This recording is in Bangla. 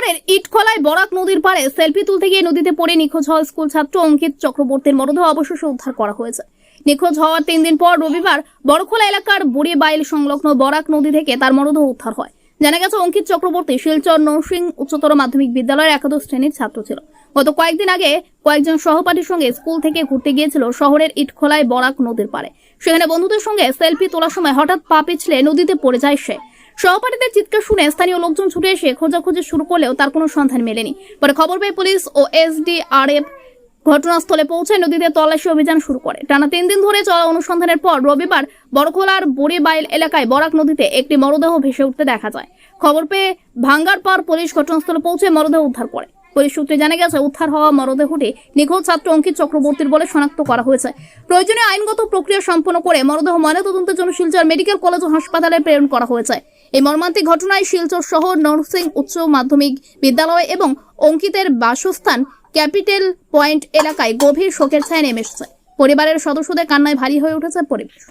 শিলচরের ইটখলায় বরাক নদীর পাড়ে সেলফি তুলতে গিয়ে নদীতে পড়ে নিখোঁজ হওয়া স্কুল ছাত্র অঙ্কিত চক্রবর্তীর মরদেহ অবশেষে উদ্ধার করা হয়েছে। নিখোঁজ হওয়ার 3 দিন পর রবিবার বড়খোলা এলাকার বুড়িবাইল সংলগ্ন বরাক নদী থেকে তার মরদেহ উদ্ধার হয়। জানা গেছে, অঙ্কিত চক্রবর্তী শিলচর নরসিং উচ্চতর মাধ্যমিক বিদ্যালয়ের একাদশ শ্রেণীর ছাত্র ছিল। গত কয়েকদিন আগে কয়েকজন সহপাঠীর সঙ্গে স্কুল থেকে ঘুরতে গিয়েছিল শহরের ইটখলায় বরাক নদীর পাড়ে। সেখানে বন্ধুদের সঙ্গে সেলফি তোলার সময় হঠাৎ পা পিছলে নদীতে পড়ে যায় সে। সহপাঠীদের চিৎকার শুনে স্থানীয় লোকজন ছুটে এসে খোঁজাখুঁজি শুরু করলেও তার কোনো সন্ধান মেলেনি। পরে খবর পেয়ে পুলিশ ও এসডিআরএফ ঘটনাস্থলে পৌঁছে নদীতে তল্লাশি অভিযান শুরু করে। টানা 3 দিন ধরে চলা অনুসন্ধানের পর রবিবার বড়খোলার বুড়িবাইল এলাকায় বরাক নদীতে একটি মরদেহ ভেসে উঠতে দেখা যায়। খবর পেয়ে ভাঙ্গারপাড় পুলিশ ঘটনাস্থলে পৌঁছে মরদেহ উদ্ধার করে। পুলিশ সূত্রে জানা গেছে, উদ্ধার হওয়া মরদেহটি নিখোঁজ ছাত্র অঙ্কিত চক্রবর্তীর বলে শনাক্ত করা হয়েছে। প্রয়োজনীয় আইনগত প্রক্রিয়া সম্পন্ন করে মরদেহ ময়নাতদন্তের জন্য শিলচর মেডিকেল কলেজ ও হাসপাতালে প্রেরণ করা হয়েছে। এই মর্মান্তিক ঘটনায় শিলচর শহর নরসিং উচ্চ মাধ্যমিক বিদ্যালয় এবং অঙ্কিতের বাসস্থান ক্যাপিটাল পয়েন্ট এলাকায় গভীর শোকের ছায়া নেমে এসেছে। পরিবারের সদস্যদের কান্নায় ভারী হয়ে উঠেছে পরিবেশ।